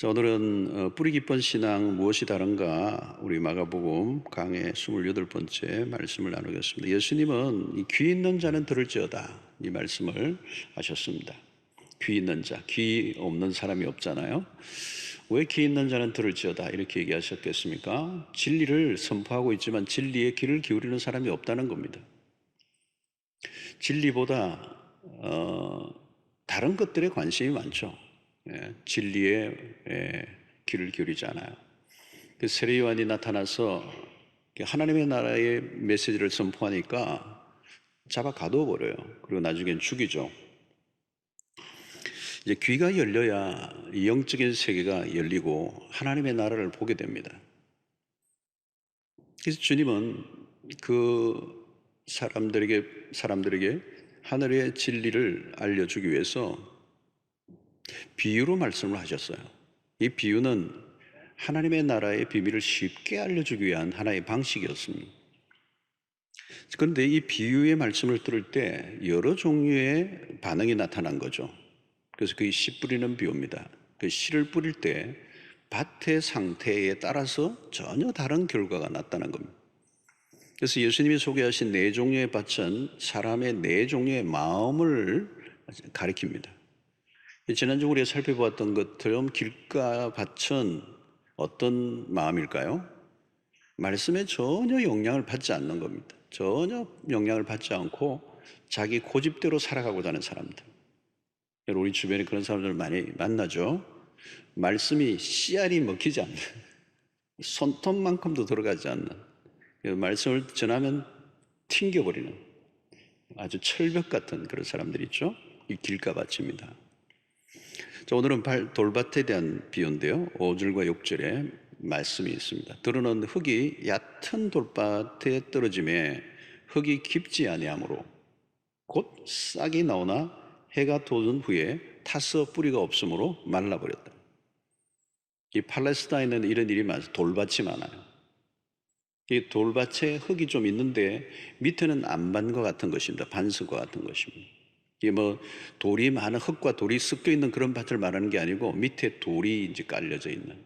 자, 오늘은 뿌리 깊은 신앙 무엇이 다른가, 우리 마가복음 강의 28번째 말씀을 나누겠습니다. 예수님은 이 귀 있는 자는 들을지어다, 이 말씀을 하셨습니다. 귀 있는 자, 귀 없는 사람이 없잖아요. 왜 귀 있는 자는 들을지어다 이렇게 얘기하셨겠습니까? 진리를 선포하고 있지만 진리에 귀를 기울이는 사람이 없다는 겁니다. 진리보다 다른 것들에 관심이 많죠. 진리에 귀를 기울이지 않아요. 그 세례 요한이 나타나서 하나님의 나라의 메시지를 선포하니까 잡아 가두어 버려요. 그리고 나중엔 죽이죠. 이제 귀가 열려야 영적인 세계가 열리고 하나님의 나라를 보게 됩니다. 그래서 주님은 그 사람들에게 하늘의 진리를 알려주기 위해서 비유로 말씀을 하셨어요. 이 비유는 하나님의 나라의 비밀을 쉽게 알려주기 위한 하나의 방식이었습니다. 그런데 이 비유의 말씀을 들을 때 여러 종류의 반응이 나타난 거죠. 그래서 그게 씨 뿌리는 비유입니다. 그 씨를 뿌릴 때 밭의 상태에 따라서 전혀 다른 결과가 나타난 겁니다. 그래서 예수님이 소개하신 네 종류의 밭은 사람의 네 종류의 마음을 가리킵니다. 지난주 우리가 살펴보았던 것처럼 길가 밭은 어떤 마음일까요? 말씀에 전혀 영향을 받지 않는 겁니다. 전혀 영향을 받지 않고 자기 고집대로 살아가고자 하는 사람들. 우리 주변에 그런 사람들 많이 만나죠. 말씀이 씨알이 먹히지 않는, 손톱만큼도 들어가지 않는, 말씀을 전하면 튕겨버리는 아주 철벽 같은 그런 사람들이 있죠. 이 길가 밭입니다. 자, 오늘은 돌밭에 대한 비유인데요. 5절과 6절에 말씀이 있습니다. 들어놓은 흙이 얕은 돌밭에 떨어짐에 흙이 깊지 아니하므로 곧 싹이 나오나 해가 돋은 후에 타서 뿌리가 없으므로 말라버렸다. 이 팔레스타인은 이런 일이 많아요. 돌밭이 많아요. 이 돌밭에 흙이 좀 있는데 밑에는 안반과 같은 것입니다. 반석과 같은 것입니다. 이게 뭐 돌이 많은, 흙과 돌이 섞여 있는 그런 밭을 말하는 게 아니고 밑에 돌이 이제 깔려져 있는,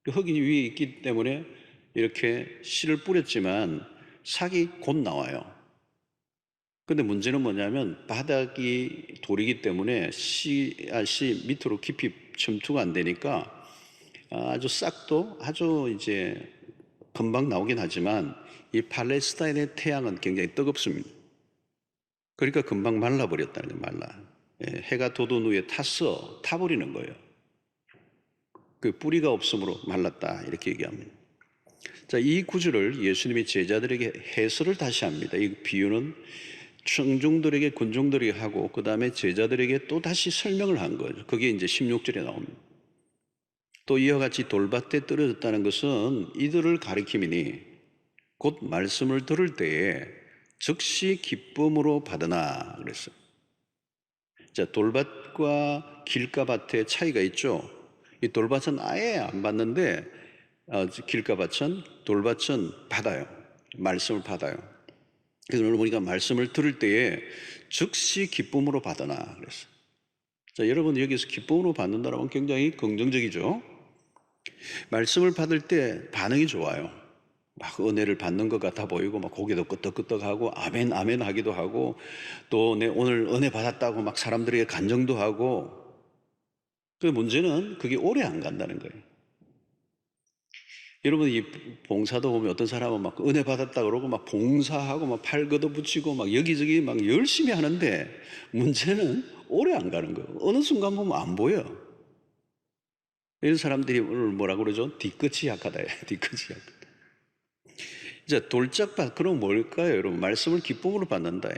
그 흙이 위에 있기 때문에 이렇게 씨를 뿌렸지만 싹이 곧 나와요. 근데 문제는 뭐냐면 바닥이 돌이기 때문에 씨앗이 밑으로 깊이 침투가 안 되니까 아주 싹도 아주 이제 금방 나오긴 하지만 이 팔레스타인의 태양은 굉장히 뜨겁습니다. 그러니까 금방 말라버렸다는 거예요. 해가 돋은 후에 타버리는 거예요. 그 뿌리가 없으므로 말랐다 이렇게 얘기합니다. 자, 이 구절을 예수님이 제자들에게 해설을 다시 합니다. 이 비유는 청중들에게, 군중들에게 하고 그 다음에 제자들에게 또 다시 설명을 한 거죠. 그게 이제 16절에 나옵니다. 또 이와 같이 돌밭에 떨어졌다는 것은 이들을 가리킴이니 곧 말씀을 들을 때에 즉시 기쁨으로 받으나 그랬어요. 자, 돌밭과 길가밭의 차이가 있죠. 이 돌밭은 아예 안 받는데 길가밭은, 돌밭은 받아요. 말씀을 받아요. 그래서 오늘 보니까 말씀을 들을 때에 즉시 기쁨으로 받으나 그랬어요. 자, 여러분 여기서 기쁨으로 받는다라면 굉장히 긍정적이죠. 말씀을 받을 때 반응이 좋아요. 막 은혜를 받는 것 같아 보이고 막 고개도 끄덕끄덕하고 아멘 아멘 하기도 하고 또 내 오늘 은혜 받았다고 막 사람들에게 간증도 하고. 그 문제는 그게 오래 안 간다는 거예요. 여러분 이 봉사도 보면 어떤 사람은 막 은혜 받았다 그러고 막 봉사하고 막 팔 걷어붙이고 막 여기저기 막 열심히 하는데 문제는 오래 안 가는 거예요. 어느 순간 보면 안 보여. 이런 사람들이 오늘 뭐라고 그러죠? 뒤끝이 약하다. 뒤끝이 약하다. 이제 돌짝밭, 그럼 뭘까요, 여러분? 말씀을 기쁨으로 받는다.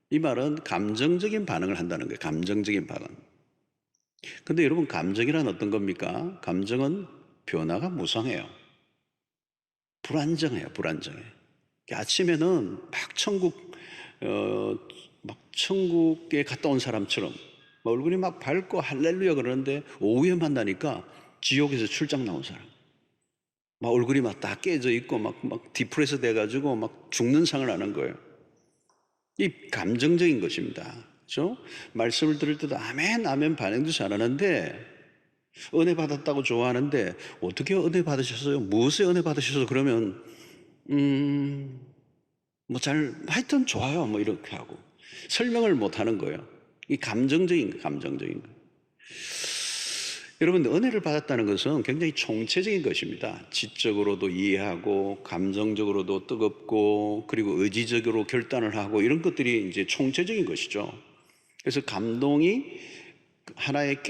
이 말은 감정적인 반응을 한다는 거예요. 감정적인 반응. 근데 여러분, 감정이란 어떤 겁니까? 감정은 변화가 무성해요. 불안정해요. 불안정해. 아침에는 막 천국에 갔다 온 사람처럼 막 얼굴이 막 밝고 할렐루야 그러는데 오후에 만나니까 지옥에서 출장 나온 사람. 막 얼굴이 막 다 깨져 있고 막 디프레스 돼가지고 막 죽는 상을 하는 거예요. 이 감정적인 것입니다. 그렇죠? 말씀을 들을 때도 아멘 아멘 반응도 잘하는데 은혜 받았다고 좋아하는데 어떻게 은혜 받으셨어요? 무엇에 은혜 받으셔서 그러면 뭐 잘 하여튼 좋아요 뭐 이렇게 하고 설명을 못 하는 거예요. 이 감정적인 거. 여러분 은혜를 받았다는 것은 굉장히 총체적인 것입니다. 지적으로도 이해하고 감정적으로도 뜨겁고 그리고 의지적으로 결단을 하고 이런 것들이 이제 총체적인 것이죠. 그래서 감동이 하나의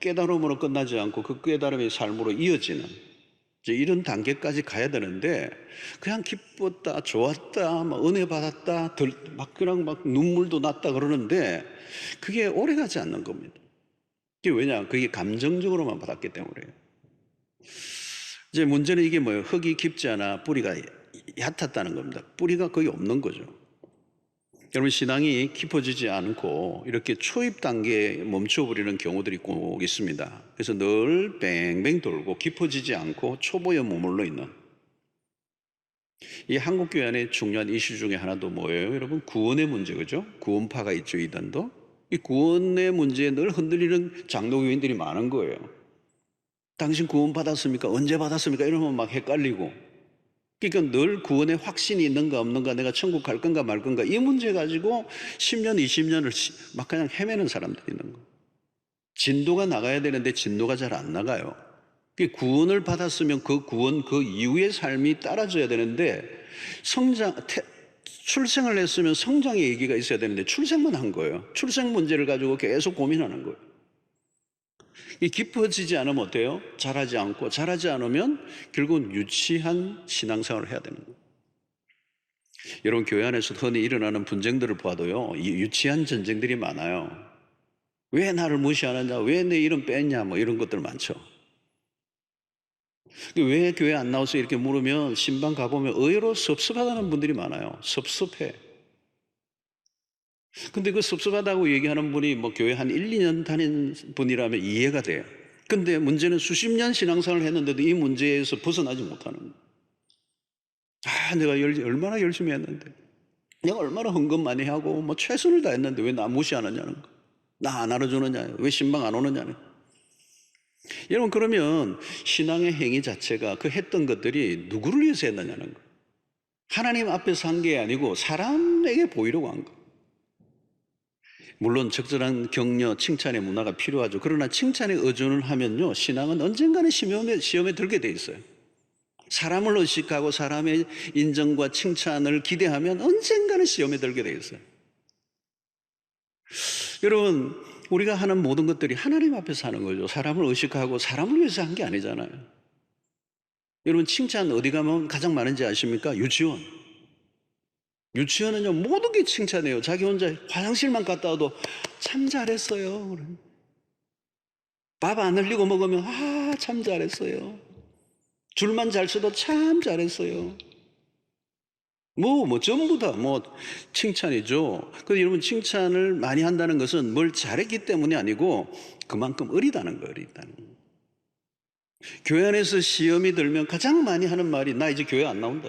깨달음으로 끝나지 않고 그 깨달음의 삶으로 이어지는 이제 이런 단계까지 가야 되는데 그냥 기뻤다, 좋았다, 막 은혜 받았다, 막 그냥 막 눈물도 났다 그러는데 그게 오래 가지 않는 겁니다. 그게 왜냐? 그게 감정적으로만 받았기 때문에요. 이제 문제는 이게 뭐예요? 흙이 깊지 않아 뿌리가 얕았다는 겁니다. 뿌리가 거의 없는 거죠. 여러분 신앙이 깊어지지 않고 이렇게 초입 단계에 멈춰버리는 경우들이 꼭 있습니다. 그래서 늘 뱅뱅 돌고 깊어지지 않고 초보에 머물러 있는 이 한국교회 안에 중요한 이슈 중에 하나도 뭐예요? 여러분 구원의 문제 그죠? 구원파가 있죠 이단도. 이 구원의 문제에 늘 흔들리는 장로교인들이 많은 거예요. 당신 구원 받았습니까? 언제 받았습니까? 이러면 막 헷갈리고 그러니까 늘 구원의 확신이 있는가 없는가 내가 천국 갈 건가 말 건가 이 문제 가지고 10년 20년을 막 그냥 헤매는 사람들이 있는 거예요. 진도가 나가야 되는데 진도가 잘 안 나가요. 구원을 받았으면 그 구원 그 이후의 삶이 따라져야 되는데 출생을 했으면 성장의 얘기가 있어야 되는데 출생만 한 거예요. 출생 문제를 가지고 계속 고민하는 거예요. 이 깊어지지 않으면 어때요? 자라지 않고 자라지 않으면 결국은 유치한 신앙생활을 해야 되는 거예요. 여러분 교회 안에서 흔히 일어나는 분쟁들을 봐도요 이 유치한 전쟁들이 많아요. 왜 나를 무시하느냐, 왜 내 이름 뺐냐 뭐 이런 것들 많죠. 왜 교회 안 나와서 이렇게 물으면 신방 가보면 의외로 섭섭하다는 분들이 많아요. 섭섭해. 근데 그 섭섭하다고 얘기하는 분이 뭐 교회 한 1, 2년 다닌 분이라면 이해가 돼요. 근데 문제는 수십 년 신앙생활을 했는데도 이 문제에서 벗어나지 못하는 거예요. 내가 얼마나 열심히 했는데, 내가 얼마나 헌금 많이 하고 뭐 최선을 다했는데 왜 나 무시하느냐는 거, 나 안 알아주느냐, 왜 신방 안 오느냐는. 여러분 그러면 신앙의 행위 자체가 그 했던 것들이 누구를 위해서 했느냐는 거, 하나님 앞에서 한 게 아니고 사람에게 보이려고 한 거. 물론 적절한 격려, 칭찬의 문화가 필요하죠. 그러나 칭찬에 의존을 하면요 신앙은 언젠가는 시험에 들게 돼 있어요. 사람을 의식하고 사람의 인정과 칭찬을 기대하면 언젠가는 시험에 들게 돼 있어요. 여러분 우리가 하는 모든 것들이 하나님 앞에서 하는 거죠. 사람을 의식하고 사람을 위해서 한 게 아니잖아요. 여러분 칭찬 어디 가면 가장 많은지 아십니까? 유치원. 유치원은요 모든 게 칭찬해요. 자기 혼자 화장실만 갔다 와도 참 잘했어요. 밥 안 흘리고 먹으면 참 잘했어요. 줄만 잘 서도 참 잘했어요. 전부 다 칭찬이죠. 그런데 여러분 칭찬을 많이 한다는 것은 뭘 잘했기 때문이 아니고 그만큼 어리다는 거예요. 어리다는 거예요. 교회 안에서 시험이 들면 가장 많이 하는 말이 나 이제 교회 안 나온다.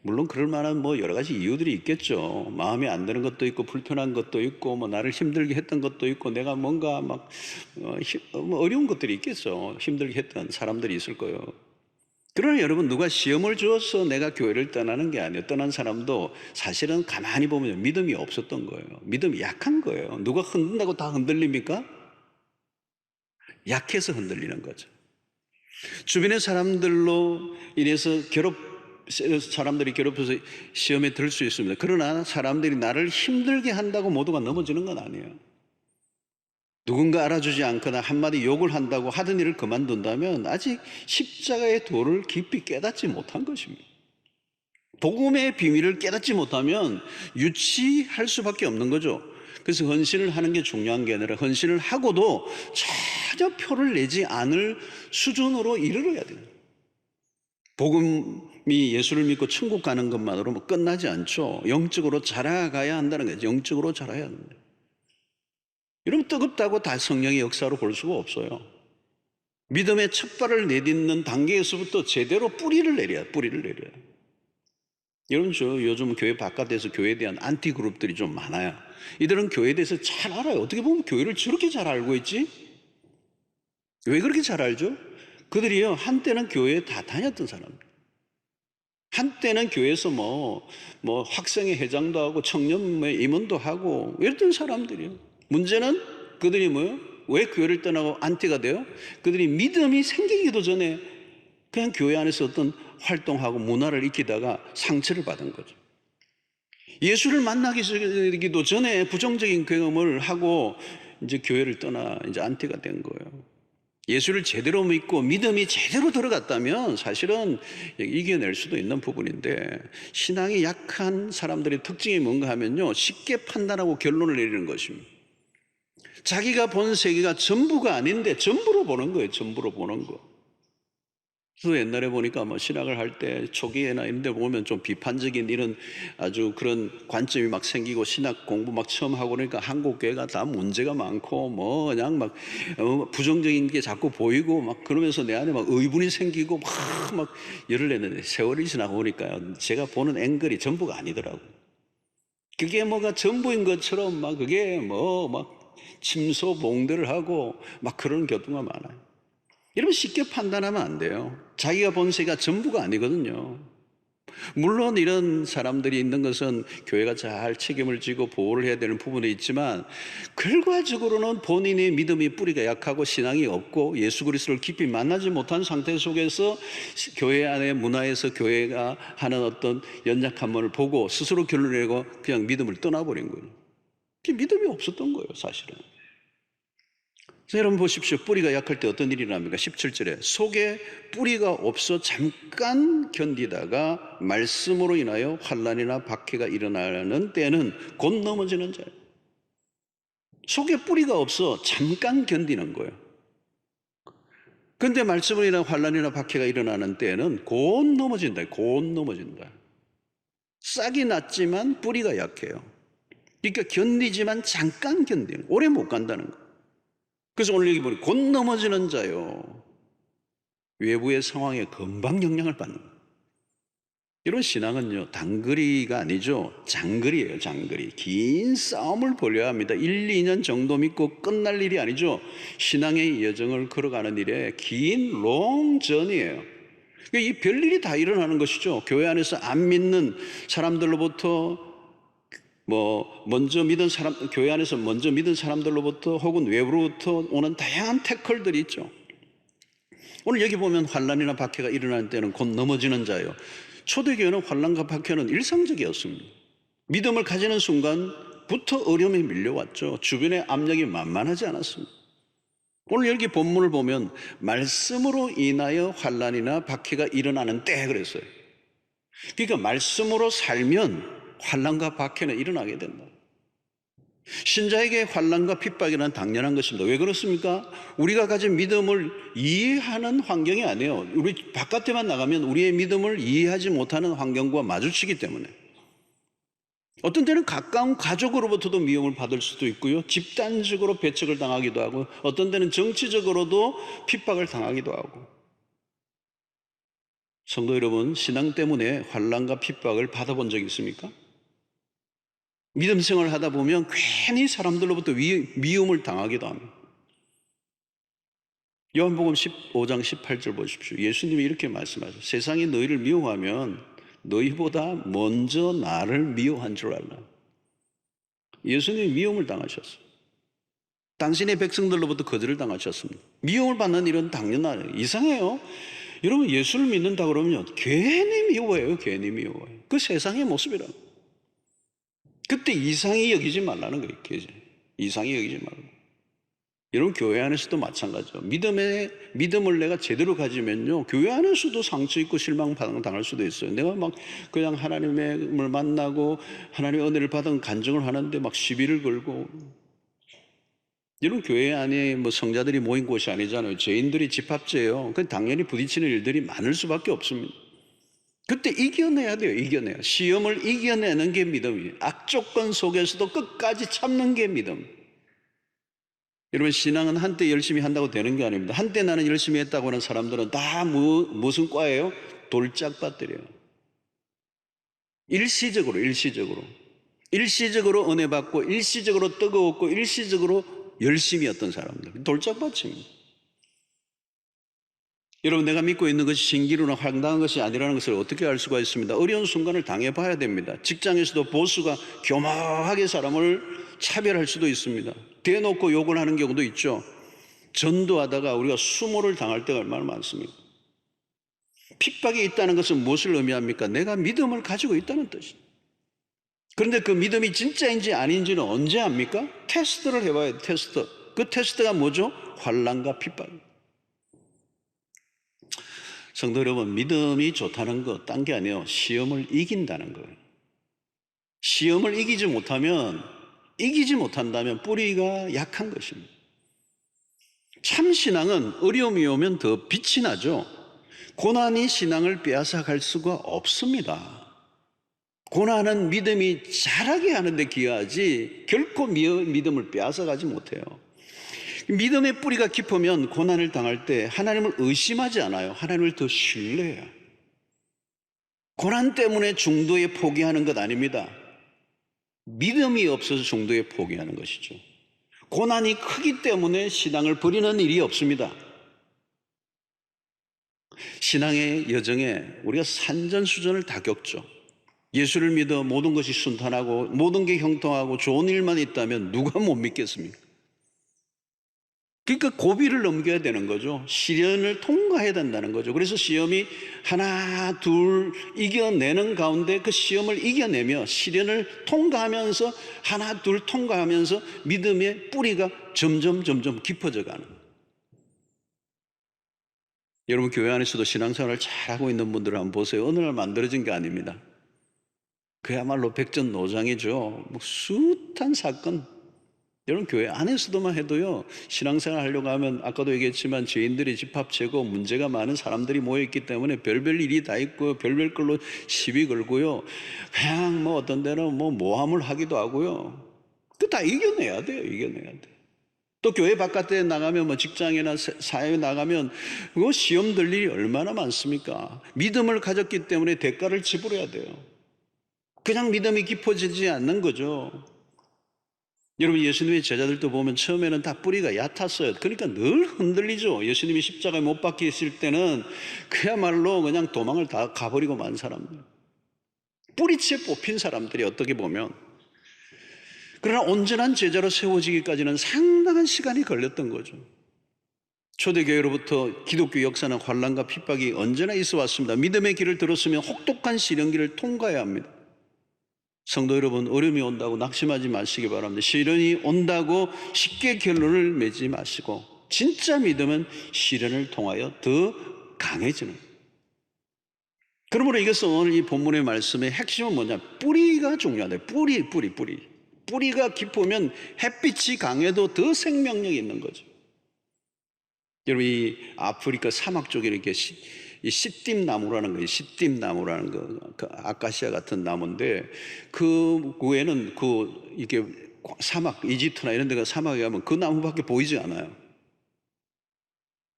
물론 그럴 만한 여러 가지 이유들이 있겠죠. 마음에 안 드는 것도 있고 불편한 것도 있고 나를 힘들게 했던 것도 있고 내가 뭔가 어려운 것들이 있겠죠. 힘들게 했던 사람들이 있을 거예요. 그러나 여러분 누가 시험을 주어서 내가 교회를 떠나는 게 아니에요. 떠난 사람도 사실은 가만히 보면 믿음이 없었던 거예요. 믿음이 약한 거예요. 누가 흔든다고 다 흔들립니까? 약해서 흔들리는 거죠. 주변의 사람들로 인해서 사람들이 괴롭혀서 시험에 들 수 있습니다. 그러나 사람들이 나를 힘들게 한다고 모두가 넘어지는 건 아니에요. 누군가 알아주지 않거나 한마디 욕을 한다고 하던 일을 그만둔다면 아직 십자가의 도를 깊이 깨닫지 못한 것입니다. 복음의 비밀을 깨닫지 못하면 유치할 수밖에 없는 거죠. 그래서 헌신을 하는 게 중요한 게 아니라 헌신을 하고도 전혀 표를 내지 않을 수준으로 이르러야 돼요. 복음이 예수를 믿고 천국 가는 것만으로 끝나지 않죠. 영적으로 자라가야 한다는 거죠. 영적으로 자라야 합니다. 여러분 뜨겁다고 다 성령의 역사로 볼 수가 없어요. 믿음의 첫 발을 내딛는 단계에서부터 제대로 뿌리를 내려야. 여러분, 저 요즘 교회 바깥에서 교회에 대한 안티 그룹들이 좀 많아요. 이들은 교회에 대해서 잘 알아요. 어떻게 보면 교회를 저렇게 잘 알고 있지? 왜 그렇게 잘 알죠? 그들이요, 한때는 교회에 다 다녔던 사람들. 한때는 교회에서 뭐 학생회 회장도 하고 청년회 임원도 하고 이랬던 사람들이요. 문제는 그들이 뭐요? 왜 교회를 떠나고 안티가 돼요? 그들이 믿음이 생기기도 전에 그냥 교회 안에서 어떤 활동하고 문화를 익히다가 상처를 받은 거죠. 예수를 만나기도 전에 부정적인 경험을 하고 이제 교회를 떠나 이제 안티가 된 거예요. 예수를 제대로 믿고 믿음이 제대로 들어갔다면 사실은 이겨낼 수도 있는 부분인데, 신앙이 약한 사람들의 특징이 뭔가 하면요, 쉽게 판단하고 결론을 내리는 것입니다. 자기가 본 세계가 전부가 아닌데 전부로 보는 거예요. 전부로 보는 거. 또 옛날에 보니까 뭐 신학을 할 때 초기에나 이런 데 보면 좀 비판적인 이런 아주 그런 관점이 막 생기고, 신학 공부 막 처음 하고 그러니까 한국 교회가 다 문제가 많고 뭐 그냥 막 부정적인 게 자꾸 보이고 막 그러면서 내 안에 막 의문이 생기고 막 열을 내는데, 세월이 지나고 보니까요, 제가 보는 앵글이 전부가 아니더라고. 그게 뭐가 전부인 것처럼 막 그게 뭐 막 침소봉대를 하고 막 그런 경우가 많아요. 여러분, 쉽게 판단하면 안 돼요. 자기가 본 세계가 전부가 아니거든요. 물론 이런 사람들이 있는 것은 교회가 잘 책임을 지고 보호를 해야 되는 부분이 있지만, 결과적으로는 본인의 믿음의 뿌리가 약하고 신앙이 없고 예수 그리스도를 깊이 만나지 못한 상태 속에서 교회 안의 문화에서 교회가 하는 어떤 연약함을 보고 스스로 결론을 내고 그냥 믿음을 떠나버린 거예요. 믿음이 없었던 거예요, 사실은. 여러분 보십시오. 뿌리가 약할 때 어떤 일이 일어납니까? 17절에 속에 뿌리가 없어 잠깐 견디다가 말씀으로 인하여 환난이나 박해가 일어나는 때는 곧 넘어지는 자예요. 속에 뿌리가 없어 잠깐 견디는 거예요. 그런데 말씀으로 인하여 환난이나 박해가 일어나는 때는 곧 넘어진다. 곧 넘어진다. 싹이 났지만 뿌리가 약해요. 그러니까 견디지만 잠깐 견디는, 오래 못 간다는 거예요. 그래서 오늘 여기 보니 곧 넘어지는 자요. 외부의 상황에 금방 영향을 받는 거예요. 이런 신앙은요, 단거리가 아니죠. 장거리예요, 장거리. 긴 싸움을 벌여야 합니다. 1, 2년 정도 믿고 끝날 일이 아니죠. 신앙의 여정을 걸어가는 일에 긴 롱전이에요. 이 별일이 다 일어나는 것이죠. 교회 안에서 안 믿는 사람들로부터 먼저 믿은 사람, 교회 안에서 먼저 믿은 사람들로부터 혹은 외부로부터 오는 다양한 태클들이 있죠. 오늘 여기 보면 환난이나 박해가 일어나는 때는 곧 넘어지는 자요. 초대교회는 환난과 박해는 일상적이었습니다. 믿음을 가지는 순간부터 어려움이 밀려왔죠. 주변의 압력이 만만하지 않았습니다. 오늘 여기 본문을 보면 말씀으로 인하여 환난이나 박해가 일어나는 때 그랬어요. 그러니까 말씀으로 살면 환난과 박해는 일어나게 된다. 신자에게 환난과 핍박이란 당연한 것입니다. 왜 그렇습니까? 우리가 가진 믿음을 이해하는 환경이 아니에요. 우리 바깥에만 나가면 우리의 믿음을 이해하지 못하는 환경과 마주치기 때문에. 어떤 때는 가까운 가족으로부터도 미움을 받을 수도 있고요, 집단적으로 배척을 당하기도 하고, 어떤 때는 정치적으로도 핍박을 당하기도 하고. 성도 여러분, 신앙 때문에 환난과 핍박을 받아본 적 있습니까? 믿음 생활을 하다 보면 괜히 사람들로부터 미움을 당하기도 합니다. 요한복음 15장 18절 보십시오. 예수님이 이렇게 말씀하셨어요. 세상이 너희를 미워하면 너희보다 먼저 나를 미워한 줄 알라. 예수님이 미움을 당하셨어요. 당신의 백성들로부터 거절을 당하셨습니다. 미움을 받는 일은 당연하네요. 이상해요. 여러분, 예수를 믿는다 그러면 괜히 미워해요. 괜히 미워해요. 그 세상의 모습이라고. 그때 이상히 여기지 말라는 거예요. 이상히 여기지 말고. 여러분, 교회 안에서도 마찬가지죠. 믿음을 내가 제대로 가지면요, 교회 안에서도 상처 있고 실망당할 수도 있어요. 내가 막 그냥 하나님을 만나고 하나님의 은혜를 받은 간증을 하는데 막 시비를 걸고. 여러분, 교회 안에 성자들이 모인 곳이 아니잖아요. 죄인들이 집합제예요. 그 당연히 부딪히는 일들이 많을 수밖에 없습니다. 그때 이겨내야 돼요. 이겨내야. 시험을 이겨내는 게 믿음이에요. 악조건 속에서도 끝까지 참는 게 믿음. 여러분, 신앙은 한때 열심히 한다고 되는 게 아닙니다. 한때 나는 열심히 했다고 하는 사람들은 다 무슨 과예요? 돌짝밭들이에요. 일시적으로 은혜 받고 일시적으로 뜨거웠고 일시적으로 열심히 했던 사람들, 돌짝밭입니다. 여러분, 내가 믿고 있는 것이 신기루나 황당한 것이 아니라는 것을 어떻게 알 수가 있습니다. 어려운 순간을 당해봐야 됩니다. 직장에서도 보스가 교묘하게 사람을 차별할 수도 있습니다. 대놓고 욕을 하는 경우도 있죠. 전도하다가 우리가 수모를 당할 때가 얼마나 많습니까? 핍박이 있다는 것은 무엇을 의미합니까? 내가 믿음을 가지고 있다는 뜻이죠. 그런데 그 믿음이 진짜인지 아닌지는 언제 압니까? 테스트를 해봐야 돼요. 테스트. 그 테스트가 뭐죠? 환난과 핍박. 성도 여러분, 믿음이 좋다는 거 딴 게 아니에요. 시험을 이긴다는 거예요. 시험을 이기지 못한다면 뿌리가 약한 것입니다. 참 신앙은 어려움이 오면 더 빛이 나죠. 고난이 신앙을 빼앗아갈 수가 없습니다. 고난은 믿음이 자라게 하는 데 기여하지 결코 믿음을 빼앗아가지 못해요. 믿음의 뿌리가 깊으면 고난을 당할 때 하나님을 의심하지 않아요. 하나님을 더 신뢰해요. 고난 때문에 중도에 포기하는 것 아닙니다. 믿음이 없어서 중도에 포기하는 것이죠. 고난이 크기 때문에 신앙을 버리는 일이 없습니다. 신앙의 여정에 우리가 산전수전을 다 겪죠. 예수를 믿어 모든 것이 순탄하고 모든 게 형통하고 좋은 일만 있다면 누가 못 믿겠습니까? 그러니까 고비를 넘겨야 되는 거죠. 시련을 통과해야 된다는 거죠. 그래서 시험이 하나 둘 이겨내는 가운데 그 시험을 이겨내며 시련을 통과하면서 하나 둘 통과하면서 믿음의 뿌리가 점점 깊어져 가는 거예요. 여러분, 교회 안에서도 신앙생활을 잘하고 있는 분들을 한번 보세요. 어느 날 만들어진 게 아닙니다. 그야말로 백전노장이죠. 숱한 사건. 여러분, 교회 안에서도만 해도요, 신앙생활 하려고 하면 아까도 얘기했지만 죄인들이 집합체고 문제가 많은 사람들이 모여있기 때문에 별별 일이 다 있고 별별 걸로 시비 걸고요, 그냥 어떤 데는 모함을 하기도 하고요. 그 다 이겨내야 돼요. 이겨내야 돼. 또 교회 바깥에 나가면 직장이나 사회에 나가면 그 시험 들 일이 얼마나 많습니까? 믿음을 가졌기 때문에 대가를 지불해야 돼요. 그냥 믿음이 깊어지지 않는 거죠. 여러분, 예수님의 제자들도 보면 처음에는 다 뿌리가 얕았어요. 그러니까 늘 흔들리죠. 예수님이 십자가에 못 박히실 때는 그야말로 그냥 도망을 다 가버리고 만 사람들, 뿌리채 뽑힌 사람들이 어떻게 보면. 그러나 온전한 제자로 세워지기까지는 상당한 시간이 걸렸던 거죠. 초대교회로부터 기독교 역사는 환난과 핍박이 언제나 있어 왔습니다. 믿음의 길을 들었으면 혹독한 시련길을 통과해야 합니다. 성도 여러분, 어려움이 온다고 낙심하지 마시기 바랍니다. 시련이 온다고 쉽게 결론을 맺지 마시고, 진짜 믿음은 시련을 통하여 더 강해지는. 그러므로 이것은 오늘 이 본문의 말씀의 핵심은 뭐냐? 뿌리가 중요하다. 뿌리가 깊으면 햇빛이 강해도 더 생명력이 있는 거죠. 여러분, 이 아프리카 사막 쪽에 이렇게 이 시띠나무라는 거예요. 시띠나무라는 거, 그 아카시아 같은 나무인데, 그 외에는 이게 사막, 이집트나 이런 데가 사막에 가면 그 나무밖에 보이지 않아요.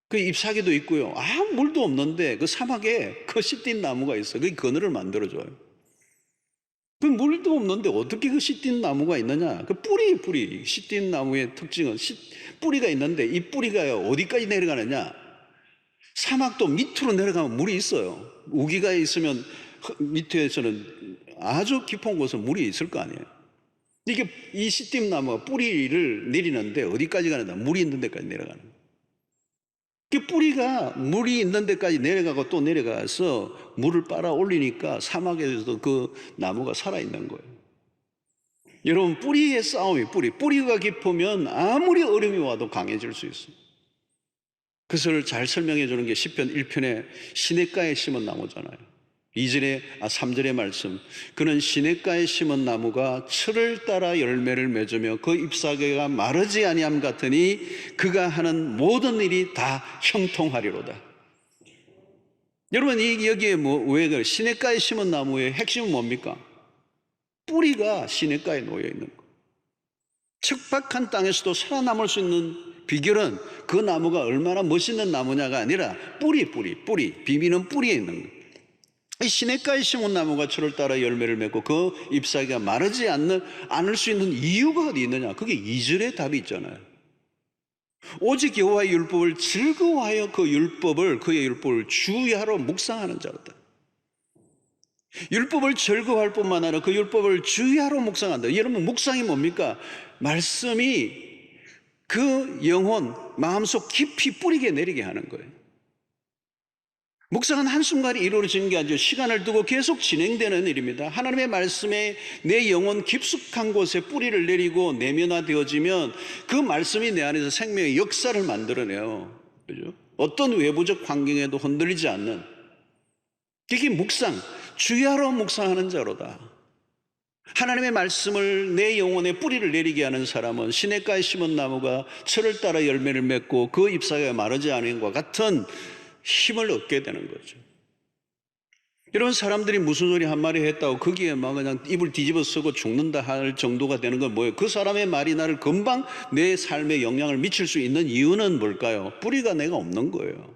그 잎사귀도 있고요. 아무 물도 없는데 그 사막에 그 시띠나무가 있어요. 그게 그늘을 만들어줘요. 그 물도 없는데 어떻게 그 시띠나무가 있느냐? 그 뿌리. 시띠나무의 특징은 뿌리가 있는데 이 뿌리가 어디까지 내려가느냐? 사막도 밑으로 내려가면 물이 있어요. 우기가 있으면 밑에서는 아주 깊은 곳은 물이 있을 거 아니에요. 이게 이 시띠나무가 뿌리를 내리는데 어디까지 가느냐? 물이 있는 데까지 내려가는 거예요. 그 뿌리가 물이 있는 데까지 내려가고 또 내려가서 물을 빨아 올리니까 사막에서도 그 나무가 살아있는 거예요. 여러분, 뿌리의 싸움이 뿌리가 깊으면 아무리 어려움이 와도 강해질 수 있어요. 그것을 잘 설명해 주는 게 시편 1편에 시냇가에 심은 나무잖아요. 3절의 말씀. 그는 시냇가에 심은 나무가 철을 따라 열매를 맺으며 그 잎사귀가 마르지 아니함 같으니 그가 하는 모든 일이 다 형통하리로다. 여러분, 여기에 왜 그래? 시냇가에 심은 나무의 핵심은 뭡니까? 뿌리가 시냇가에 놓여 있는 거. 척박한 땅에서도 살아남을 수 있는 비결은 그 나무가 얼마나 멋있는 나무냐가 아니라 뿌리. 비밀은 뿌리에 있는 거예요. 이 시냇가에 심은 나무가 철을 따라 열매를 맺고 그 잎사귀가 마르지 않을 수 있는 이유가 어디 있느냐? 그게 2절의 답이 있잖아요. 오직 여호와의 율법을 즐거워하여 그의 율법을 주야로 묵상하는 자로다. 율법을 즐거워할 뿐만 아니라 그 율법을 주야로 묵상한다. 여러분, 묵상이 뭡니까? 말씀이 그 영혼, 마음속 깊이 뿌리게 내리게 하는 거예요. 묵상은 한순간에 이루어지는 게 아니죠. 시간을 두고 계속 진행되는 일입니다. 하나님의 말씀에 내 영혼 깊숙한 곳에 뿌리를 내리고 내면화되어지면 그 말씀이 내 안에서 생명의 역사를 만들어내요. 그죠? 어떤 외부적 환경에도 흔들리지 않는, 이게 묵상, 주야로 묵상하는 자로다. 하나님의 말씀을 내 영혼에 뿌리를 내리게 하는 사람은 시냇가에 심은 나무가 철을 따라 열매를 맺고 그 잎사귀가 마르지 않은 것과 같은 힘을 얻게 되는 거죠. 이런 사람들이 무슨 소리 한 마리 했다고 거기에 막 그냥 입을 뒤집어 쓰고 죽는다 할 정도가 되는 건 뭐예요? 그 사람의 말이 나를 금방 내 삶에 영향을 미칠 수 있는 이유는 뭘까요? 뿌리가 내가 없는 거예요.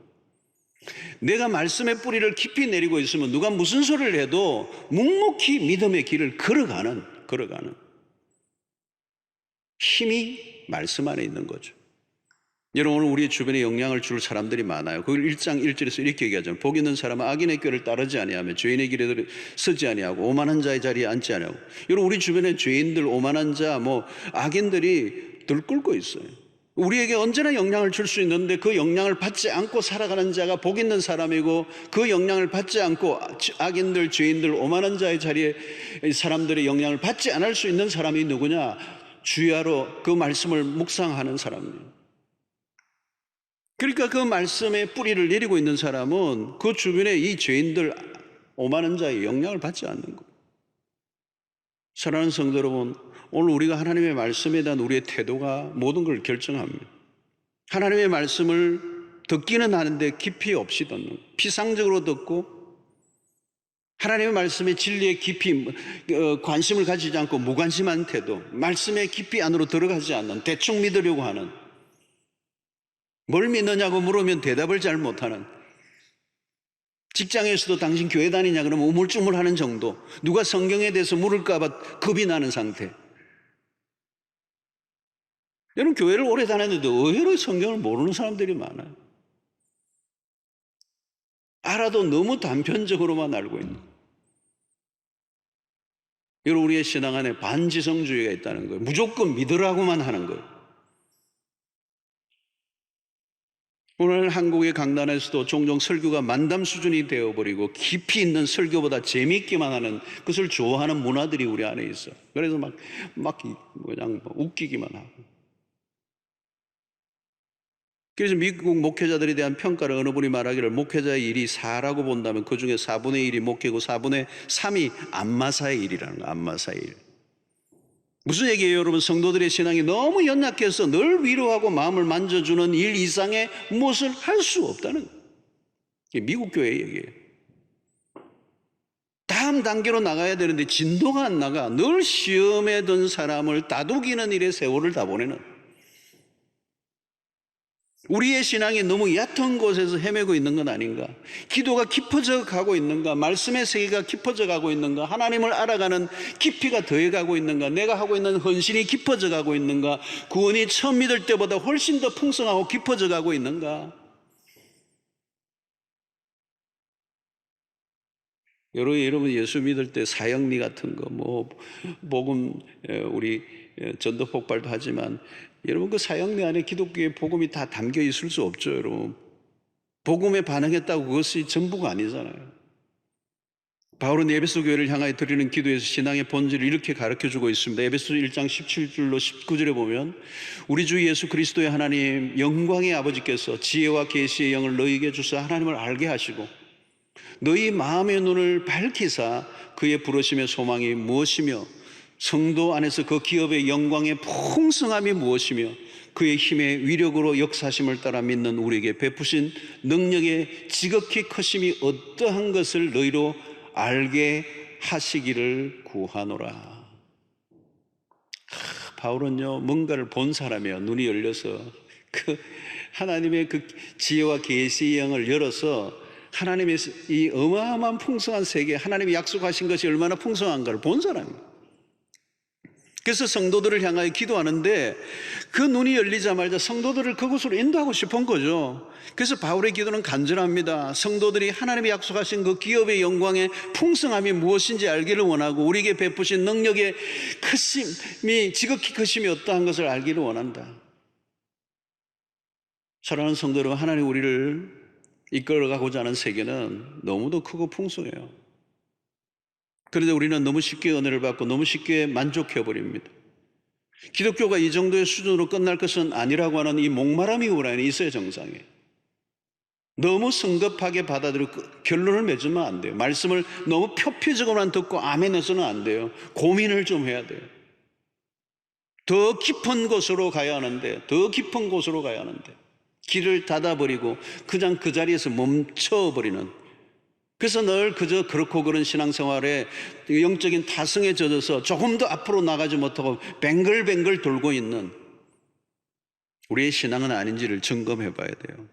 내가 말씀의 뿌리를 깊이 내리고 있으면 누가 무슨 소리를 해도 묵묵히 믿음의 길을 걸어가는 힘이 말씀 안에 있는 거죠. 여러분, 오늘 우리 주변에 영향을 줄 사람들이 많아요. 그걸 1장 1절에서 이렇게 얘기하잖아요. 복 있는 사람은 악인의 꾀를 따르지 아니하며 죄인의 길에 서지 아니하고 오만한 자의 자리에 앉지 아니하고. 여러분, 우리 주변에 죄인들, 오만한 자, 악인들이 들끓고 있어요. 우리에게 언제나 영향을 줄 수 있는데 그 영향을 받지 않고 살아가는 자가 복 있는 사람이고, 그 영향을 받지 않고 악인들, 죄인들, 오만한 자의 자리에 사람들의 영향을 받지 않을 수 있는 사람이 누구냐? 주야로 그 말씀을 묵상하는 사람이에요. 그러니까 그 말씀에 뿌리를 내리고 있는 사람은 그 주변에 이 죄인들, 오만한 자의 영향을 받지 않는 거예요. 사랑하는 성도 여러분, 오늘 우리가 하나님의 말씀에 대한 우리의 태도가 모든 걸 결정합니다. 하나님의 말씀을 듣기는 하는데 깊이 없이 듣는, 피상적으로 듣고 하나님의 말씀의 진리에 깊이 관심을 가지지 않고 무관심한 태도, 말씀의 깊이 안으로 들어가지 않는, 대충 믿으려고 하는, 뭘 믿느냐고 물으면 대답을 잘 못하는, 직장에서도 당신 교회 다니냐 그러면 우물쭈물하는 정도, 누가 성경에 대해서 물을까 봐 겁이 나는 상태. 여러분, 교회를 오래 다녔는데 의외로 성경을 모르는 사람들이 많아요. 알아도 너무 단편적으로만 알고 있는 거예요. 여러분, 우리의 신앙 안에 반지성주의가 있다는 거예요. 무조건 믿으라고만 하는 거예요. 오늘 한국의 강단에서도 종종 설교가 만담 수준이 되어버리고 깊이 있는 설교보다 재미있기만 하는, 그것을 좋아하는 문화들이 우리 안에 있어. 그래서 그냥 웃기기만 하고. 그래서 미국 목회자들에 대한 평가를 어느 분이 말하기를, 목회자의 일이 4라고 본다면 그 중에 4분의 1이 목회고 4분의 3이 안마사의 일이라는 거예요. 안마사의 일. 무슨 얘기예요, 여러분? 성도들의 신앙이 너무 연약해서 늘 위로하고 마음을 만져주는 일 이상의 무엇을 할 수 없다는 거예요. 이게 미국 교회 얘기예요. 다음 단계로 나가야 되는데 진도가 안 나가. 늘 시험에 든 사람을 다독이는 일에 세월을 다 보내는. 우리의 신앙이 너무 얕은 곳에서 헤매고 있는 건 아닌가? 기도가 깊어져 가고 있는가? 말씀의 세계가 깊어져 가고 있는가? 하나님을 알아가는 깊이가 더해가고 있는가? 내가 하고 있는 헌신이 깊어져 가고 있는가? 구원이 처음 믿을 때보다 훨씬 더 풍성하고 깊어져 가고 있는가? 여러분 예수 믿을 때 사형리 같은 거, 복음, 우리 전도 폭발도 하지만, 여러분, 그 사형리 안에 기독교의 복음이 다 담겨 있을 수 없죠, 여러분. 복음에 반응했다고 그것이 전부가 아니잖아요. 바울은 에베소 교회를 향하여 드리는 기도에서 신앙의 본질을 이렇게 가르쳐주고 있습니다. 에베소 1장 17절로 19절에 보면, 우리 주 예수 그리스도의 하나님 영광의 아버지께서 지혜와 계시의 영을 너희에게 주사 하나님을 알게 하시고 너희 마음의 눈을 밝히사 그의 부르심의 소망이 무엇이며 성도 안에서 그 기업의 영광의 풍성함이 무엇이며 그의 힘의 위력으로 역사심을 따라 믿는 우리에게 베푸신 능력의 지극히 크심이 어떠한 것을 너희로 알게 하시기를 구하노라. 바울은요, 뭔가를 본 사람이에요. 눈이 열려서 그 하나님의 그 지혜와 계시의 영을 열어서 하나님의 이 어마어마한 풍성한 세계, 하나님이 약속하신 것이 얼마나 풍성한가를 본 사람입니다. 그래서 성도들을 향하여 기도하는데 그 눈이 열리자마자 성도들을 그곳으로 인도하고 싶은 거죠. 그래서 바울의 기도는 간절합니다. 성도들이 하나님이 약속하신 그 기업의 영광의 풍성함이 무엇인지 알기를 원하고 우리에게 베푸신 능력의 크심이 지극히 크심이 어떠한 것을 알기를 원한다. 사랑하는 성도 여러분, 하나님 우리를 이끌어가고자 하는 세계는 너무도 크고 풍성해요. 그런데 우리는 너무 쉽게 은혜를 받고 너무 쉽게 만족해버립니다. 기독교가 이 정도의 수준으로 끝날 것은 아니라고 하는 이 목마름이 우리 안에 있어야 정상이에요. 너무 성급하게 받아들이고 결론을 맺으면 안 돼요. 말씀을 너무 표피적으로만 듣고 아멘 해서는 안 돼요. 고민을 좀 해야 돼요. 더 깊은 곳으로 가야 하는데, 더 깊은 곳으로 가야 하는데 길을 닫아버리고 그냥 그 자리에서 멈춰버리는, 그래서 늘 그저 그렇고 그런 신앙생활에 영적인 타성에 젖어서 조금 더 앞으로 나가지 못하고 뱅글뱅글 돌고 있는 우리의 신앙은 아닌지를 점검해 봐야 돼요.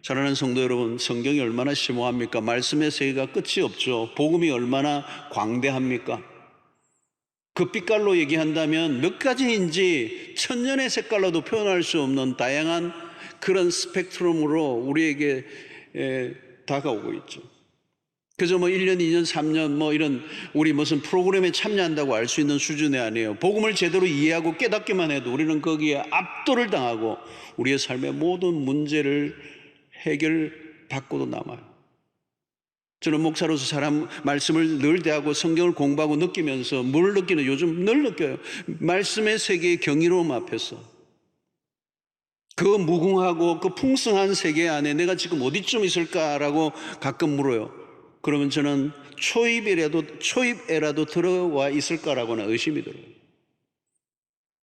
사랑하는 성도 여러분, 성경이 얼마나 심오합니까? 말씀의 세계가 끝이 없죠. 복음이 얼마나 광대합니까? 그 빛깔로 얘기한다면 몇 가지인지 천년의 색깔로도 표현할 수 없는 다양한 그런 스펙트럼으로 우리에게 다가오고 있죠. 그저 1년, 2년, 3년 이런 우리 무슨 프로그램에 참여한다고 알 수 있는 수준이 아니에요. 복음을 제대로 이해하고 깨닫기만 해도 우리는 거기에 압도를 당하고 우리의 삶의 모든 문제를 해결받고도 남아요. 저는 목사로서 사람 말씀을 늘 대하고 성경을 공부하고 느끼면서 뭘 느끼는, 요즘 늘 느껴요. 말씀의 세계의 경이로움 앞에서 그 무궁하고 그 풍성한 세계 안에 내가 지금 어디쯤 있을까라고 가끔 물어요. 그러면 저는 초입에라도 들어와 있을까라고는 의심이 들어요.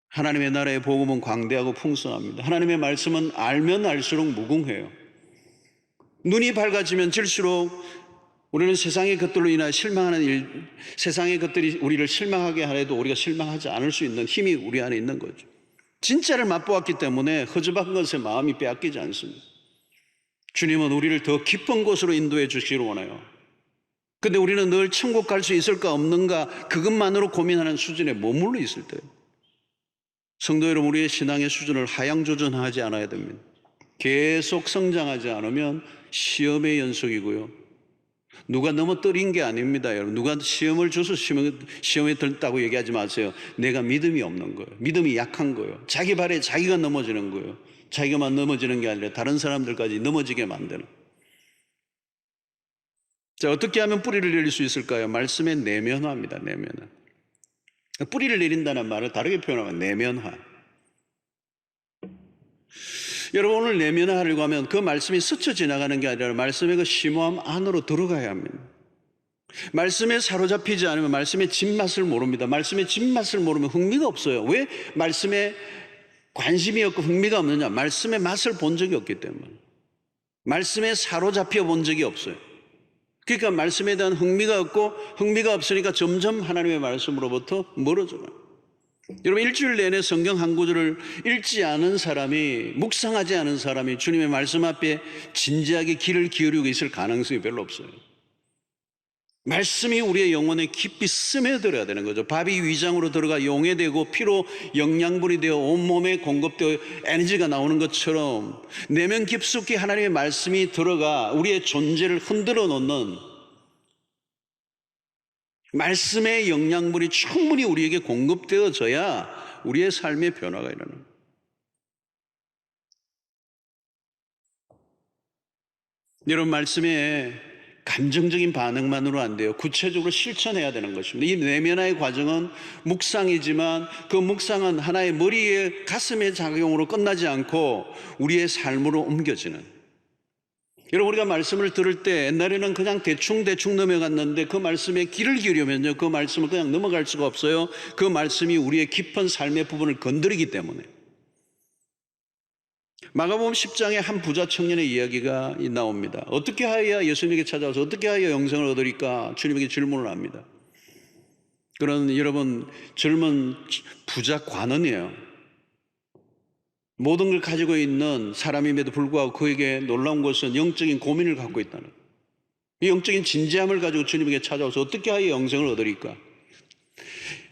하나님의 나라의 복음은 광대하고 풍성합니다. 하나님의 말씀은 알면 알수록 무궁해요. 눈이 밝아지면 질수록 우리는 세상의 것들로 인하여 실망하는 일, 세상의 것들이 우리를 실망하게 하려도 우리가 실망하지 않을 수 있는 힘이 우리 안에 있는 거죠. 진짜를 맛보았기 때문에 허접한 것에 마음이 빼앗기지 않습니다. 주님은 우리를 더 깊은 곳으로 인도해 주시기를 원해요. 근데 우리는 늘 천국 갈 수 있을까 없는가 그것만으로 고민하는 수준에 머물러 있을 때예요. 성도 여러분, 우리의 신앙의 수준을 하향조정하지 않아야 됩니다. 계속 성장하지 않으면 시험의 연속이고요. 누가 넘어뜨린 게 아닙니다, 여러분. 누가 시험을 줘서 시험에 들었다고 얘기하지 마세요. 내가 믿음이 없는 거예요. 믿음이 약한 거예요. 자기 발에 자기가 넘어지는 거예요. 자기가만 넘어지는 게 아니라 다른 사람들까지 넘어지게 만드는. 자, 어떻게 하면 뿌리를 내릴 수 있을까요? 말씀의 내면화입니다. 내면화. 뿌리를 내린다는 말을 다르게 표현하면 내면화. 여러분, 오늘 내면화하려고 하면 그 말씀이 스쳐 지나가는 게 아니라 말씀의 그 심오함 안으로 들어가야 합니다. 말씀에 사로잡히지 않으면 말씀의 진맛을 모릅니다. 말씀의 진맛을 모르면 흥미가 없어요. 왜 말씀에 관심이 없고 흥미가 없느냐? 말씀의 맛을 본 적이 없기 때문에. 말씀에 사로잡혀 본 적이 없어요. 그러니까 말씀에 대한 흥미가 없고, 흥미가 없으니까 점점 하나님의 말씀으로부터 멀어져요. 여러분, 일주일 내내 성경 한 구절을 읽지 않은 사람이, 묵상하지 않은 사람이 주님의 말씀 앞에 진지하게 귀를 기울이고 있을 가능성이 별로 없어요. 말씀이 우리의 영혼에 깊이 스며들어야 되는 거죠. 밥이 위장으로 들어가 용에 되고 피로 영양분이 되어 온몸에 공급되어 에너지가 나오는 것처럼 내면 깊숙이 하나님의 말씀이 들어가 우리의 존재를 흔들어 놓는, 말씀의 영양분이 충분히 우리에게 공급되어져야 우리의 삶의 변화가 일어나는 거예요. 여러분, 말씀에 감정적인 반응만으로 안 돼요. 구체적으로 실천해야 되는 것입니다. 이 내면화의 과정은 묵상이지만 그 묵상은 하나의 머리에 가슴의 작용으로 끝나지 않고 우리의 삶으로 옮겨지는. 여러분, 우리가 말씀을 들을 때 옛날에는 그냥 대충 넘어갔는데 그 말씀에 귀를 기울이면요, 그 말씀을 그냥 넘어갈 수가 없어요. 그 말씀이 우리의 깊은 삶의 부분을 건드리기 때문에. 마가복음 10장에 한 부자 청년의 이야기가 나옵니다. 어떻게 하여야 예수님에게 찾아와서 어떻게 하여 영생을 얻으리까 주님에게 질문을 합니다. 그런 여러분, 젊은 부자 관원이에요. 모든 걸 가지고 있는 사람임에도 불구하고 그에게 놀라운 것은 영적인 고민을 갖고 있다는 거예요. 이 영적인 진지함을 가지고 주님에게 찾아와서 어떻게 하여 영생을 얻으리까?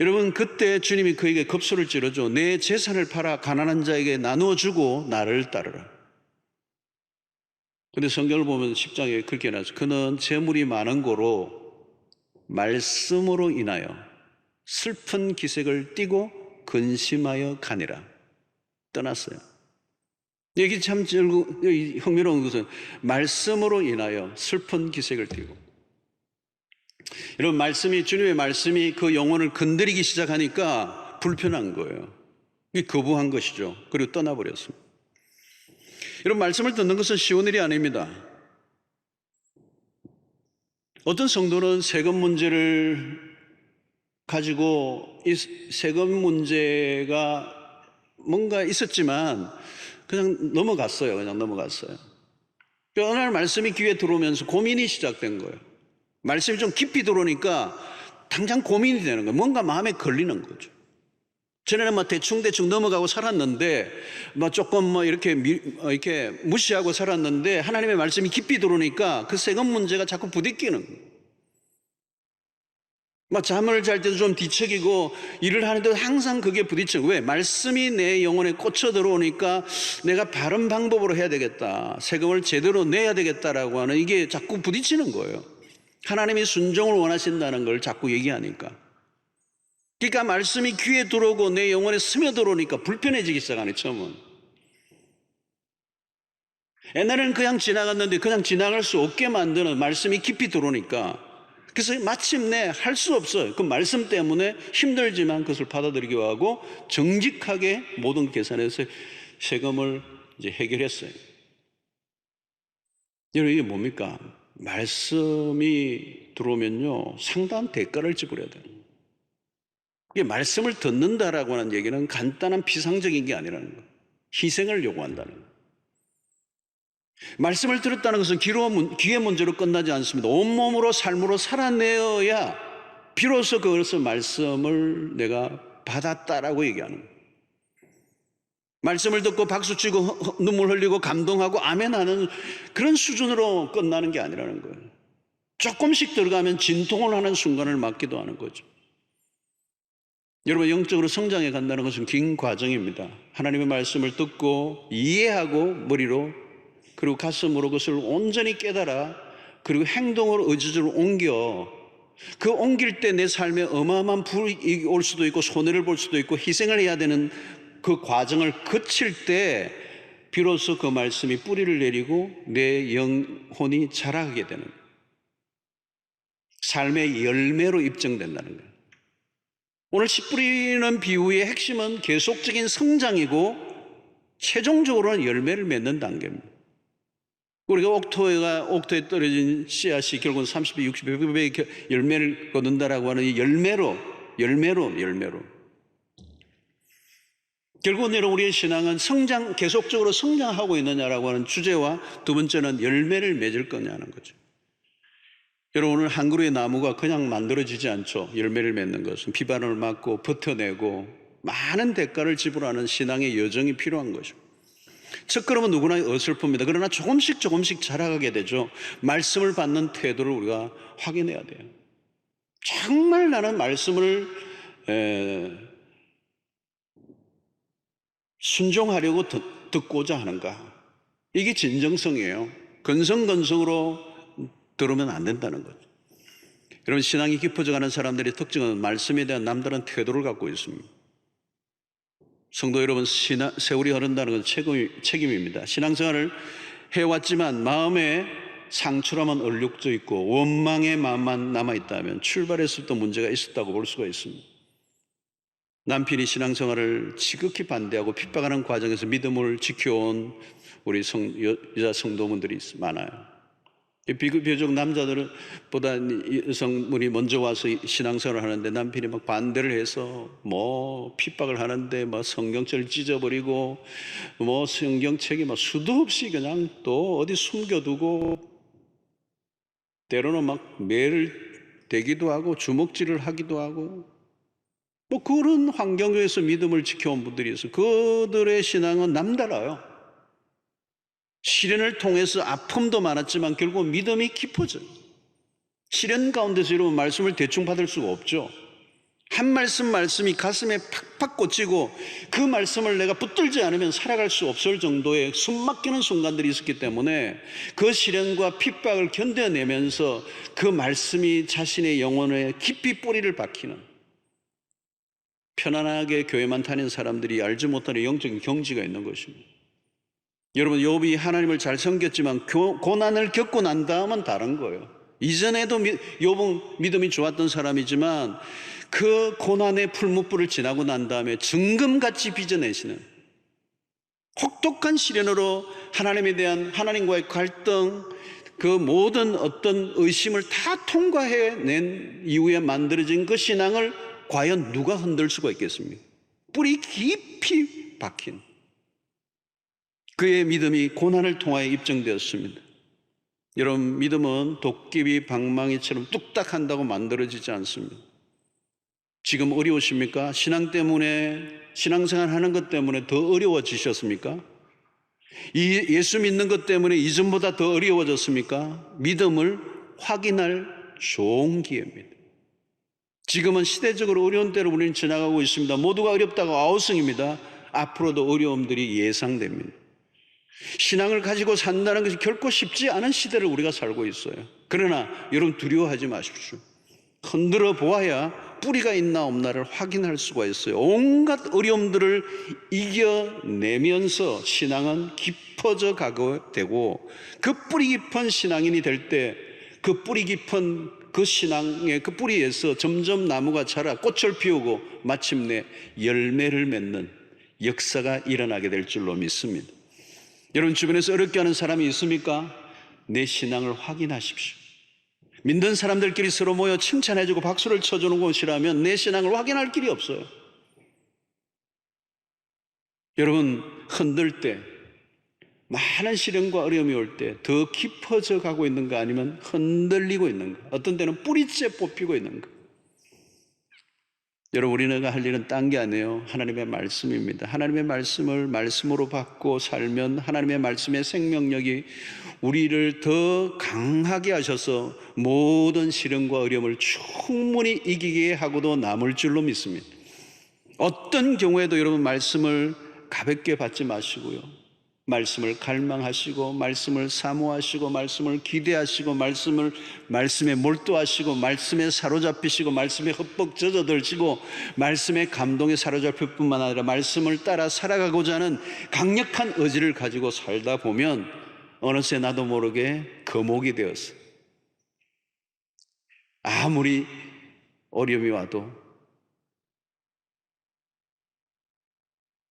여러분, 그때 주님이 그에게 급소를 찌르죠. 내 재산을 팔아 가난한 자에게 나누어 주고 나를 따르라. 근데 성경을 보면 10장에 그렇게 나와서 그는 재물이 많은 고로 말씀으로 인하여 슬픈 기색을 띠고 근심하여 가니라. 떠났어요. 여기 참 흥미로운 것은 말씀으로 인하여 슬픈 기색을 띠고. 여러분, 주님의 말씀이 그 영혼을 건드리기 시작하니까 불편한 거예요. 거부한 것이죠. 그리고 떠나버렸습니다. 여러분, 말씀을 듣는 것은 쉬운 일이 아닙니다. 어떤 성도는 세금 문제를 가지고 이 세금 문제가 뭔가 있었지만 그냥 넘어갔어요. 어느 날 말씀이 귀에 들어오면서 고민이 시작된 거예요. 말씀이 좀 깊이 들어오니까 당장 고민이 되는 거예요. 뭔가 마음에 걸리는 거죠. 전에는 대충 넘어가고 살았는데, 조금 이렇게 무시하고 살았는데, 하나님의 말씀이 깊이 들어오니까 그 세금 문제가 자꾸 부딪히는 거예요. 잠을 잘 때도 좀 뒤척이고, 일을 하는데도 항상 그게 부딪히고, 왜? 말씀이 내 영혼에 꽂혀 들어오니까 내가 바른 방법으로 해야 되겠다. 세금을 제대로 내야 되겠다라고 하는 이게 자꾸 부딪히는 거예요. 하나님이 순종을 원하신다는 걸 자꾸 얘기하니까. 그러니까 말씀이 귀에 들어오고 내 영혼에 스며들어오니까 불편해지기 시작하네, 처음은. 옛날에는 그냥 지나갔는데 그냥 지나갈 수 없게 만드는 말씀이 깊이 들어오니까, 그래서 마침내 할 수 없어요. 그 말씀 때문에 힘들지만 그것을 받아들이기로 하고 정직하게 모든 계산해서 세금을 이제 해결했어요. 여러분, 이게 뭡니까? 말씀이 들어오면요, 상당한 대가를 지불해야 돼요. 이게 말씀을 듣는다라고 하는 얘기는 간단한 피상적인 게 아니라는 거예요. 희생을 요구한다는 거예요. 말씀을 들었다는 것은 귀의 문제로 끝나지 않습니다. 온몸으로 삶으로 살아내어야 비로소 그것을 말씀을 내가 받았다라고 얘기하는 거예요. 말씀을 듣고 박수치고 눈물 흘리고 감동하고 아멘하는 그런 수준으로 끝나는 게 아니라는 거예요. 조금씩 들어가면 진통을 하는 순간을 맞기도 하는 거죠. 여러분, 영적으로 성장해 간다는 것은 긴 과정입니다. 하나님의 말씀을 듣고 이해하고 머리로, 그리고 가슴으로 그것을 온전히 깨달아, 그리고 행동으로 의지적으로 옮겨, 그 옮길 때 내 삶에 어마어마한 불이 올 수도 있고 손해를 볼 수도 있고 희생을 해야 되는 그 과정을 거칠 때 비로소 그 말씀이 뿌리를 내리고 내 영혼이 자라게 되는, 삶의 열매로 입증된다는 거예요. 오늘 씨 뿌리는 비유의 핵심은 계속적인 성장이고 최종적으로는 열매를 맺는 단계입니다. 우리가 옥토에 떨어진 씨앗이 결국은 30배, 60배 열매를 거둔다라고 하는 이 열매로. 결국은 여러분, 우리의 신앙은 계속적으로 성장하고 있느냐라고 하는 주제와 두 번째는 열매를 맺을 거냐는 거죠. 여러분, 오늘 한 그루의 나무가 그냥 만들어지지 않죠. 열매를 맺는 것은 비바람을 맞고 버텨내고 많은 대가를 지불하는 신앙의 여정이 필요한 거죠. 첫걸음은 누구나 어설픕니다. 그러나 조금씩 자라가게 되죠. 말씀을 받는 태도를 우리가 확인해야 돼요. 정말 나는 말씀을 순종하려고 듣고자 하는가? 이게 진정성이에요. 건성으로 들으면 안 된다는 거죠. 여러분, 신앙이 깊어져가는 사람들의 특징은 말씀에 대한 남다른 태도를 갖고 있습니다. 성도 여러분, 세월이 흐른다는 건 책임입니다. 신앙생활을 해왔지만 마음에 상처라만 얼룩져 있고 원망의 마음만 남아있다면 출발했을 때 문제가 있었다고 볼 수가 있습니다. 남편이 신앙생활을 지극히 반대하고 핍박하는 과정에서 믿음을 지켜온 우리 여자 성도분들이 많아요. 비교적 남자들보다 여성분이 먼저 와서 신앙생활을 하는데 남편이 막 반대를 해서 핍박을 하는데 성경책을 찢어버리고 성경책이 수도 없이 그냥 또 어디 숨겨두고 때로는 매를 대기도 하고 주먹질을 하기도 하고 뭐 그런 환경 속에서 믿음을 지켜온 분들이 있어요. 그들의 신앙은 남달라요. 시련을 통해서 아픔도 많았지만 결국 믿음이 깊어져요. 시련 가운데서 여러분 말씀을 대충 받을 수가 없죠. 한 말씀이 가슴에 팍팍 꽂히고 그 말씀을 내가 붙들지 않으면 살아갈 수 없을 정도의 숨막히는 순간들이 있었기 때문에 그 시련과 핍박을 견뎌내면서 그 말씀이 자신의 영혼에 깊이 뿌리를 박히는, 편안하게 교회만 다니는 사람들이 알지 못하는 영적인 경지가 있는 것입니다. 여러분, 욥이 하나님을 잘 섬겼지만 고난을 겪고 난 다음은 다른 거예요. 이전에도 욥은 믿음이 좋았던 사람이지만 그 고난의 풀무불을 지나고 난 다음에 증금같이 빚어내시는, 혹독한 시련으로 하나님에 대한 하나님과의 갈등, 그 모든 어떤 의심을 다 통과해낸 이후에 만들어진 그 신앙을 과연 누가 흔들 수가 있겠습니까? 뿌리 깊이 박힌 그의 믿음이 고난을 통하여 입증되었습니다. 여러분, 믿음은 도깨비 방망이처럼 뚝딱 한다고 만들어지지 않습니다. 지금 어려우십니까? 신앙 때문에, 신앙생활 하는 것 때문에 더 어려워지셨습니까? 예수 믿는 것 때문에 이전보다 더 어려워졌습니까? 믿음을 확인할 좋은 기회입니다. 지금은 시대적으로 어려운 때로 우리는 지나가고 있습니다. 모두가 어렵다고 아우성입니다. 앞으로도 어려움들이 예상됩니다. 신앙을 가지고 산다는 것이 결코 쉽지 않은 시대를 우리가 살고 있어요. 그러나 여러분, 두려워하지 마십시오. 흔들어 보아야 뿌리가 있나 없나를 확인할 수가 있어요. 온갖 어려움들을 이겨내면서 신앙은 깊어져 가게 되고, 그 뿌리 깊은 신앙인이 될 때 그 뿌리 깊은 그 신앙의 그 뿌리에서 점점 나무가 자라 꽃을 피우고 마침내 열매를 맺는 역사가 일어나게 될 줄로 믿습니다. 여러분, 주변에서 어렵게 하는 사람이 있습니까? 내 신앙을 확인하십시오. 믿는 사람들끼리 서로 모여 칭찬해주고 박수를 쳐주는 곳이라면 내 신앙을 확인할 길이 없어요. 여러분, 흔들 때, 많은 시련과 어려움이 올 때 더 깊어져 가고 있는가, 아니면 흔들리고 있는가, 어떤 때는 뿌리째 뽑히고 있는가. 여러분, 우리가 할 일은 딴 게 아니에요. 하나님의 말씀입니다. 하나님의 말씀을 말씀으로 받고 살면 하나님의 말씀의 생명력이 우리를 더 강하게 하셔서 모든 시련과 어려움을 충분히 이기게 하고도 남을 줄로 믿습니다. 어떤 경우에도 여러분, 말씀을 가볍게 받지 마시고요, 말씀을 갈망하시고, 말씀을 사모하시고, 말씀을 기대하시고, 말씀에 몰두하시고, 말씀에 사로잡히시고, 말씀에 흠뻑 젖어들시고, 말씀의 감동에 사로잡힐 뿐만 아니라 말씀을 따라 살아가고자 하는 강력한 의지를 가지고 살다 보면 어느새 나도 모르게 거목이 되었어. 아무리 어려움이 와도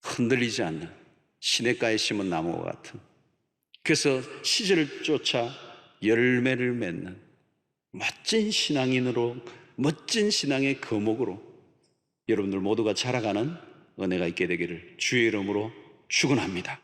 흔들리지 않는 시냇가에 심은 나무와 같은, 그래서 시절을 쫓아 열매를 맺는 멋진 신앙인으로, 멋진 신앙의 거목으로 여러분들 모두가 자라가는 은혜가 있게 되기를 주의 이름으로 축원합니다.